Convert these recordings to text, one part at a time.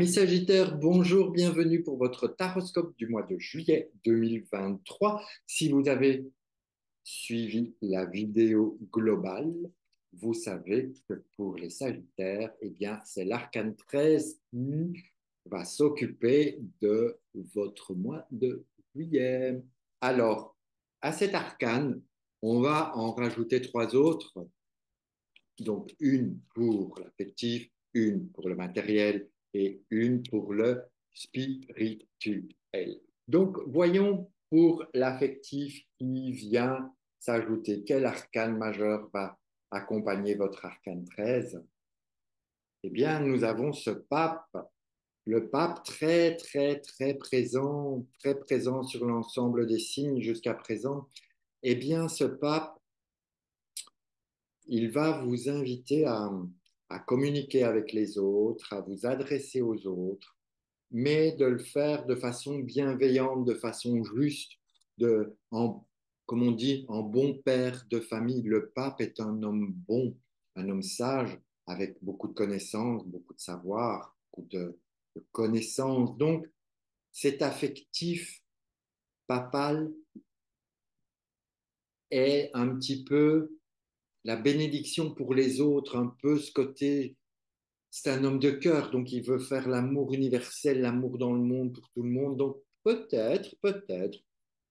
Amis Sagittaires, bonjour, bienvenue pour votre taroscope du mois de juillet 2023. Si vous avez suivi la vidéo globale, vous savez que pour les Sagittaires, eh bien, c'est l'arcane 13 qui va s'occuper de votre mois de juillet. Alors, à cet arcane, on va en rajouter trois autres. Donc, une pour l'affectif, une pour le matériel et une pour le spirituel. Donc, voyons pour l'affectif qui vient s'ajouter. Quel arcane majeur va accompagner votre arcane 13? Eh bien, nous avons ce pape, le pape très présent sur l'ensemble des signes jusqu'à présent. Eh bien, ce pape, il va vous inviter à communiquer avec les autres, à vous adresser aux autres, mais de le faire de façon bienveillante, de façon juste, comme on dit, en bon père de famille. Le pape est un homme bon, un homme sage, avec beaucoup de connaissances, beaucoup de savoir, beaucoup de connaissances. Donc, cet affectif papal est un petit peu la bénédiction pour les autres, un peu ce côté, c'est un homme de cœur, donc il veut faire l'amour universel, l'amour dans le monde pour tout le monde. Donc peut-être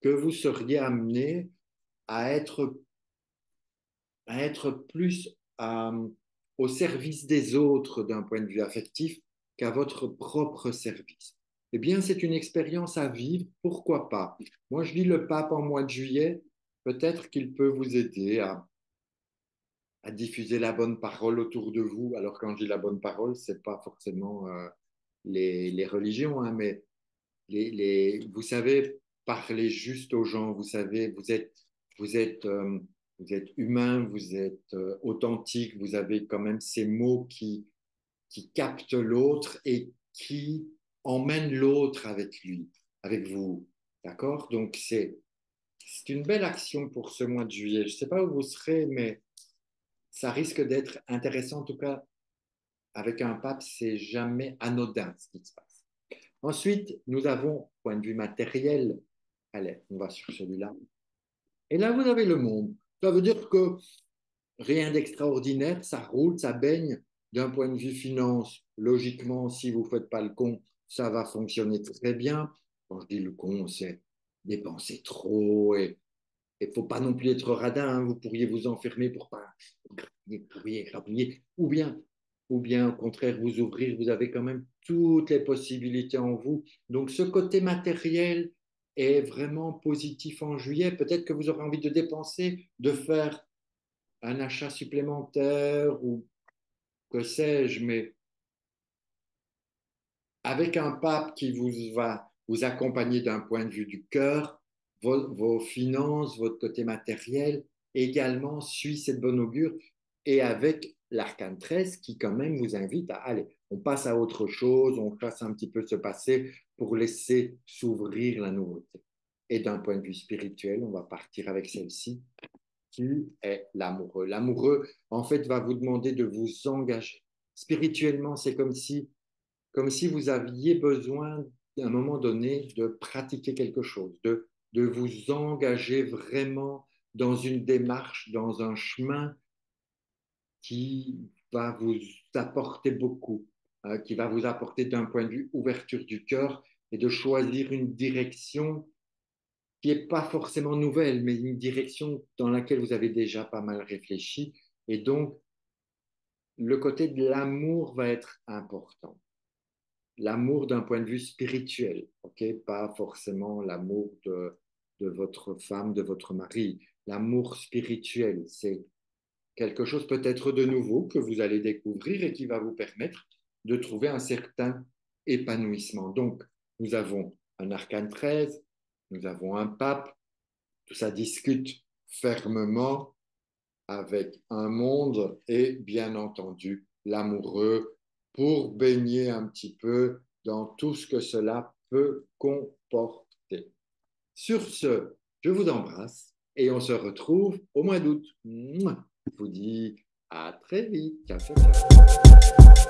que vous seriez amené à être, à être plus au service des autres d'un point de vue affectif qu'à votre propre service. Eh bien, c'est une expérience à vivre, pourquoi pas. Moi, je lis le pape en mois de juillet, peut-être qu'il peut vous aider à diffuser la bonne parole autour de vous. Alors, quand je dis la bonne parole, ce n'est pas forcément les religions, hein, mais vous savez, parler juste aux gens, vous savez, vous êtes, euh, vous êtes humain, vous êtes authentique, vous avez quand même ces mots qui captent l'autre et qui emmènent l'autre avec lui, avec vous. D'accord? Donc, c'est une belle action pour ce mois de juillet. Je ne sais pas où vous serez, mais ça risque d'être intéressant. En tout cas, avec un pape, c'est jamais anodin ce qui se passe. Ensuite, nous avons, point de vue matériel, allez, on va sur celui-là. Et là, vous avez le monde. Ça veut dire que rien d'extraordinaire, ça roule, ça baigne. D'un point de vue finance, logiquement, si vous ne faites pas le con, ça va fonctionner très bien. Quand je dis le con, c'est dépenser trop et il ne faut pas non plus être radin, hein. Vous pourriez vous enfermer pour pas grabouiller, ou bien au contraire vous ouvrir. Vous avez quand même toutes les possibilités en vous. Donc ce côté matériel est vraiment positif en juillet. Peut-être que vous aurez envie de dépenser, de faire un achat supplémentaire ou que sais-je, mais avec un pape qui vous va vous accompagner d'un point de vue du cœur, vos finances, votre côté matériel également suit cette bonne augure et avec l'arcane 13 qui quand même vous invite à aller, on passe à autre chose, on fasse un petit peu ce passé pour laisser s'ouvrir la nouveauté. Et d'un point de vue spirituel, on va partir avec celle-ci qui est l'amoureux. L'amoureux, en fait, va vous demander de vous engager. Spirituellement, c'est comme si vous aviez besoin, à un moment donné, de pratiquer quelque chose, de vous engager vraiment dans une démarche, dans un chemin qui va vous apporter beaucoup, qui va vous apporter d'un point de vue ouverture du cœur et de choisir une direction qui n'est pas forcément nouvelle, mais une direction dans laquelle vous avez déjà pas mal réfléchi. Et donc, le côté de l'amour va être important. L'amour d'un point de vue spirituel, ok, pas forcément l'amour de votre femme, de votre mari. L'amour spirituel, c'est quelque chose peut-être de nouveau que vous allez découvrir et qui va vous permettre de trouver un certain épanouissement. Donc, nous avons un arcane 13, nous avons un pape, tout ça discute fermement avec un monde et bien entendu l'amoureux pour baigner un petit peu dans tout ce que cela peut comporter. Sur ce, je vous embrasse et on se retrouve au mois d'août. Je vous dis à très vite. Ciao, ciao, ciao.